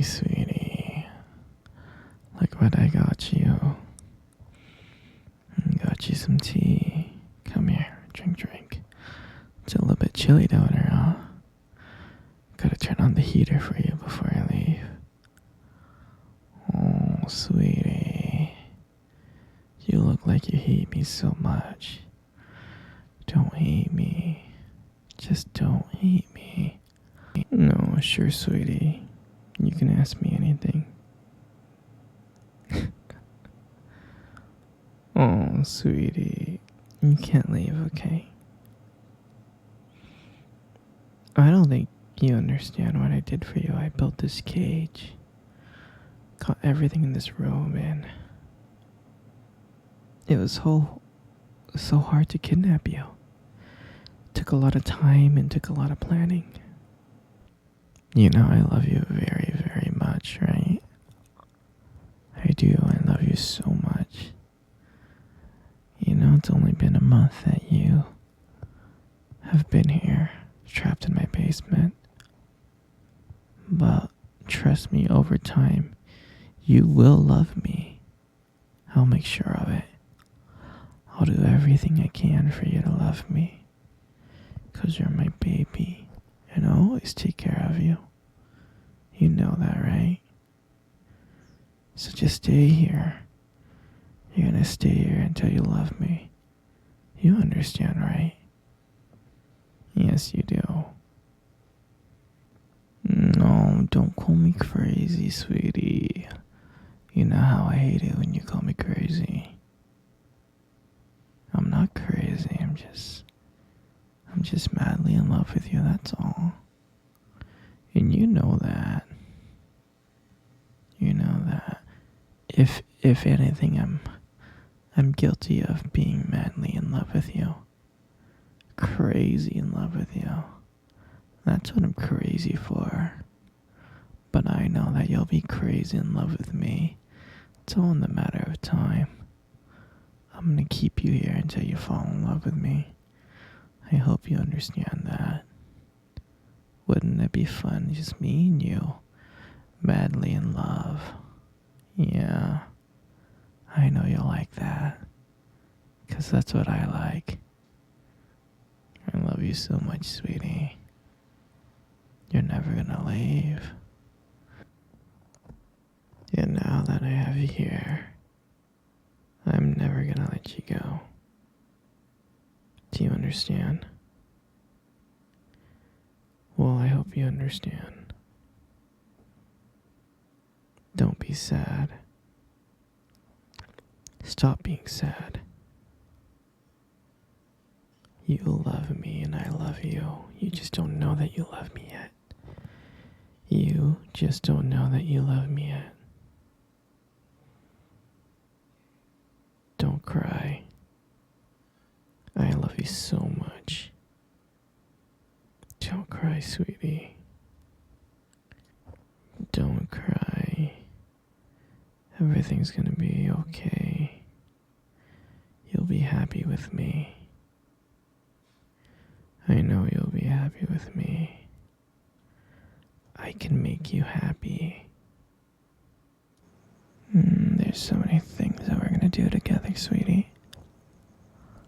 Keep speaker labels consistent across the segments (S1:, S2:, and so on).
S1: sweetie. Look what I got you. Got you some tea. Come here, drink. It's a little bit chilly down here, huh? Gotta turn on the heater for you before I leave. Oh, sweetie. You look like you hate me so much. Don't hate me. Just don't hate me. No, sure, sweetie. You can ask me anything. Oh, sweetie. You can't leave, okay? I don't think you understand what I did for you. I built this cage. Caught everything in this room, and it was so hard to kidnap you. Took a lot of time and took a lot of planning. You know I love you very, very much, right? I do. I love you so much. You know, it's only been a month that you have been here, trapped in my basement. But trust me, over time, you will love me. I'll make sure of it. I'll do everything I can for you to love me. 'Cause you're my baby, and I'll always take care of you. You know that, right? So just stay here. You're gonna stay here until you love me. You understand, right? Yes, you do. No, don't call me crazy, sweetie. You know how I hate it when you call me crazy. I'm not crazy, I'm just madly in love with you, that's all. And you know that. You know that. If anything, I'm guilty of being madly in love with you. Crazy in love with you. That's what I'm crazy for. But I know that you'll be crazy in love with me. It's all in the matter of time. I'm gonna keep you here until you fall in love with me. I hope you understand that. Wouldn't it be fun, just me and you, madly in love? Yeah, I know you'll like that. 'Cause that's what I like. I love you so much, sweetie. You're never gonna leave. And now that I have you here, I'm never gonna let you go. Do you understand? Well, I hope you understand. Don't be sad. Stop being sad. You love me and I love you. You just don't know that you love me yet. You just don't know that you love me yet. Don't cry. I love you so much. Don't cry, sweetie. Don't cry. Everything's gonna be okay. You'll be happy with me. I know you'll be happy with me. I can make you happy. There's so many things that we're gonna do together, sweetie.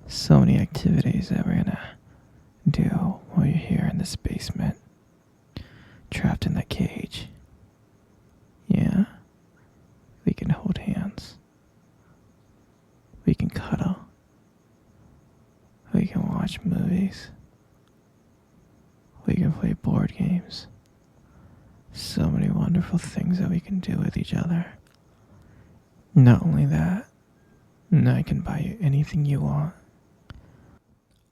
S1: So many activities that we're gonna do while you're here in this basement, trapped in that cage. Yeah, we can hold hands. We can cuddle. We can watch movies. We can play board games. So many wonderful things that we can do with each other. Not only that, I can buy you anything you want.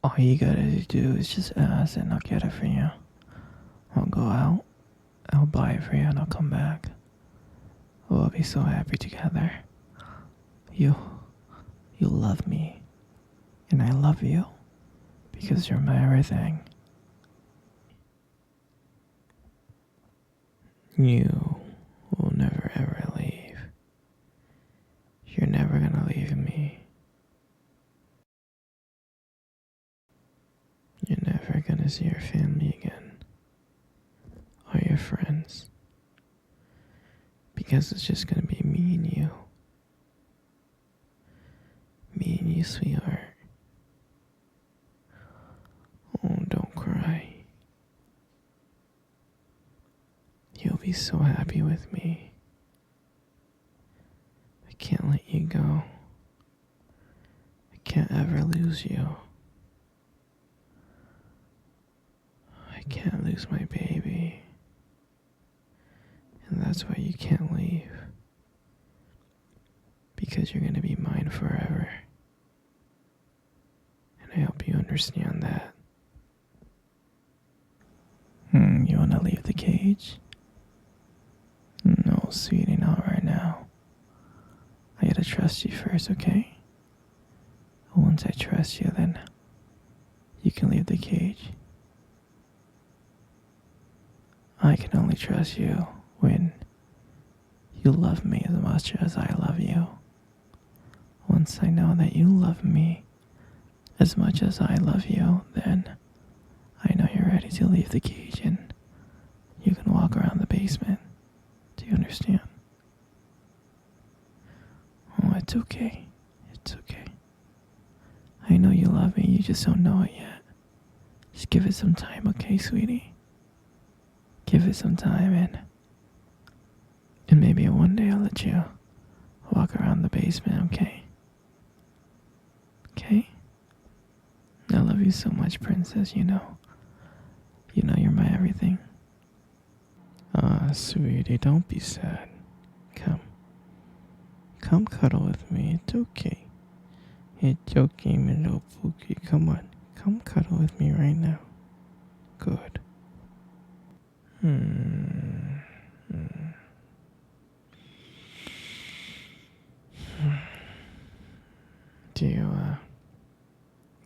S1: All you gotta do is just ask and I'll get it for you. I'll go out, I'll buy it for you, and I'll come back. We'll be so happy together. You love me, and I love you, because you're my everything. You will never ever leave. You're never gonna leave me. You're never gonna see your family again, or your friends. guess it's just gonna be me and you. Me and you, sweetheart. Oh, don't cry. You'll be so happy with me. I can't let you go. I can't ever lose you. I can't lose my baby. And that's why you can't leave. Because you're gonna be mine forever. And I hope you understand that. You wanna leave the cage? No, sweetie, not right now. I gotta trust you first, okay? Once I trust you, then you can leave the cage. I can only trust you when you love me as much as I love you. Once I know that you love me as much as I love you, then I know you're ready to leave the cage and you can walk around the basement. Do you understand? Oh, it's okay. It's okay. I know you love me, you just don't know it yet. Just give it some time, okay, sweetie? Give it some time and maybe one day I'll let you walk around the basement, okay? Okay? I love you so much, princess, you know. You know you're my everything. Sweetie, don't be sad. Come. Come cuddle with me. It's okay. It's okay, my little Pookie. Come on. Come cuddle with me right now. Good.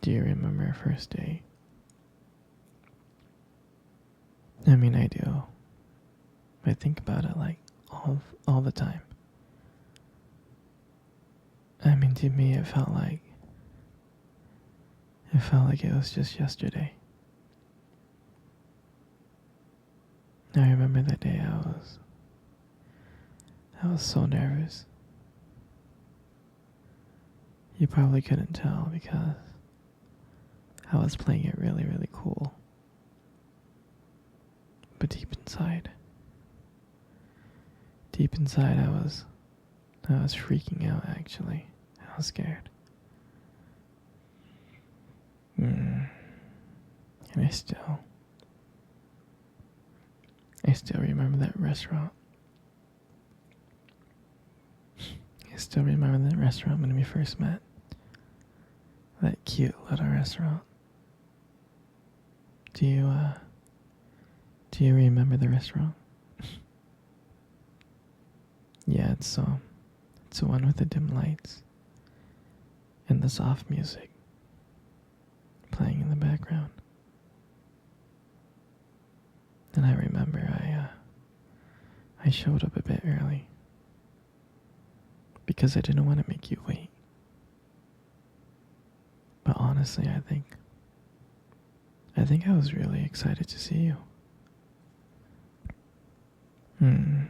S1: Do you remember our first date? I mean, I do. I think about it like all the time. I mean, to me, it felt like it was just yesterday. I remember that day I was so nervous. You probably couldn't tell because I was playing it really, really cool. But deep inside, I was freaking out actually. I was scared. And I still remember that restaurant. I still remember that restaurant when we first met. That cute little restaurant. Do you remember the restaurant? Yeah, it's the one with the dim lights and the soft music playing in the background. And I remember I showed up a bit early because I didn't want to make you wait. But honestly, I think I was really excited to see you. And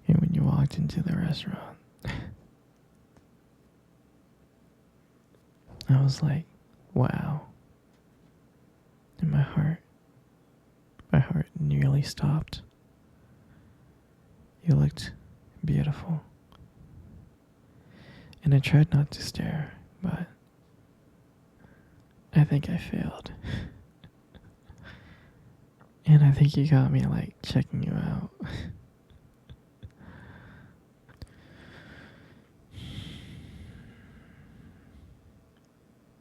S1: when you walked into the restaurant, I was like, wow. And my heart nearly stopped. You looked beautiful. And I tried not to stare, but I think I failed. And I think you got me like checking you out.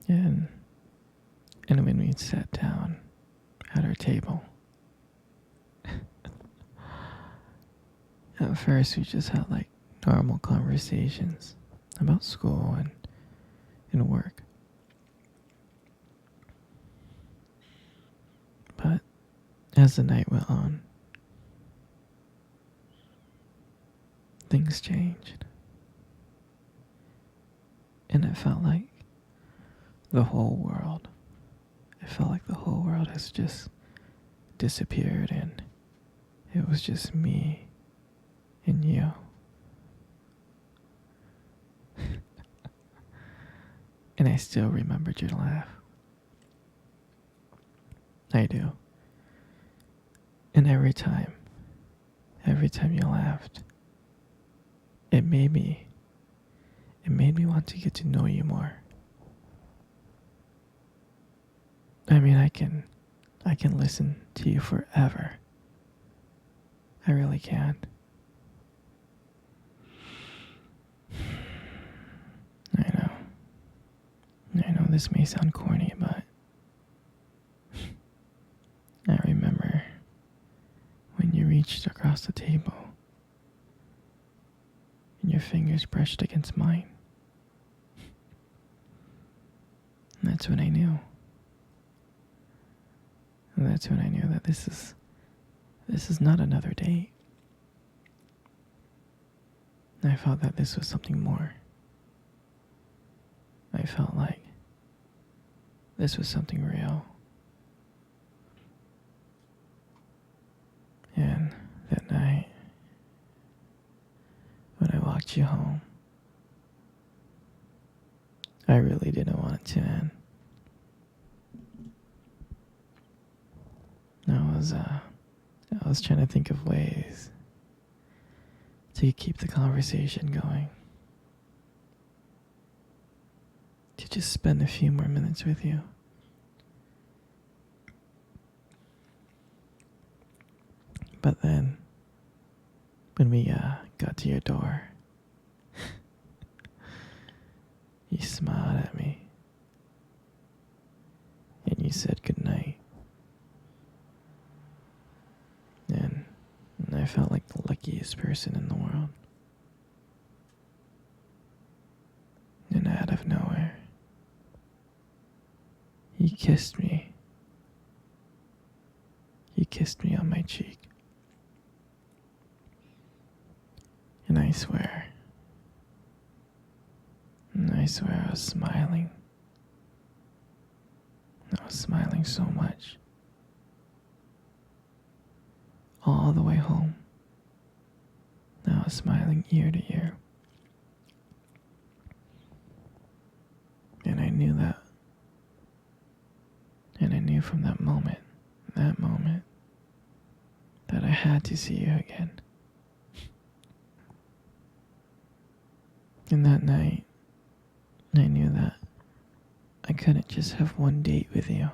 S1: And when we sat down at our table, at first we just had like normal conversations about school and work. But as the night went on, things changed. And it felt like the whole world has just disappeared and it was just me and you. And I still remembered your laugh. I do. And every time you laughed, it made me want to get to know you more. I mean, I can listen to you forever. I really can. I know this may sound corny, but I remember when you reached across the table and your fingers brushed against mine. And that's when I knew. And that's when I knew that this is not another date. I felt that this was something more. I felt like this was something real. And that night, when I walked you home, I really didn't want it to end. I was trying to think of ways to keep the conversation going. To just spend a few more minutes with you. But then, when we got to your door, you smiled at me. And you said goodnight. And I felt like the luckiest person in the world. And out of nowhere, you kissed me. You kissed me on my cheek. And I swear I was smiling. I was smiling so much. All the way home. I was smiling ear to ear. And I knew that. And I knew from that moment, that I had to see you again. And that night, I knew that I couldn't just have one date with you.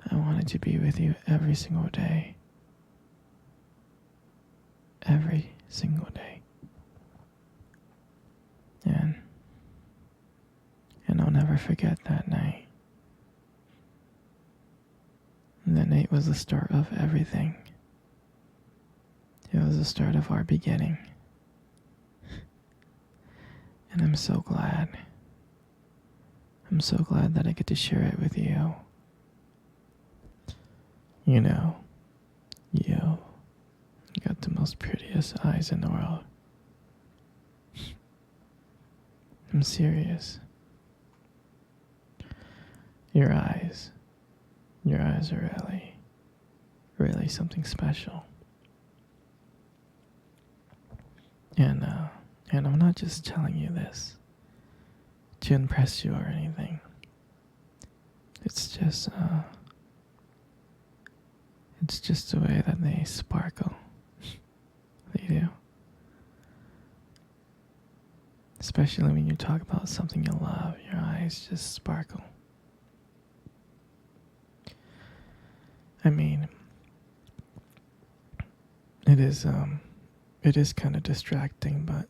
S1: I wanted to be with you every single day. Every single day. And I'll never forget that night. That night was the start of everything. It was the start of our beginning. And I'm so glad. I'm so glad that I get to share it with you. You know, you got the most prettiest eyes in the world. I'm serious. Your eyes are really something special. And I'm not just telling you this to impress you or anything. It's just the way that they sparkle. They do. Especially when you talk about something you love, your eyes just sparkle. I mean, it is kind of distracting, but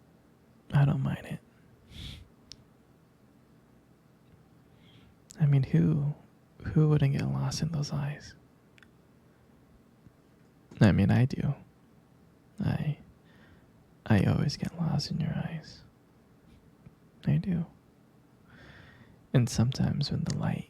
S1: I don't mind it. I mean, who wouldn't get lost in those eyes? I mean, I do. I always get lost in your eyes. I do. And sometimes when the light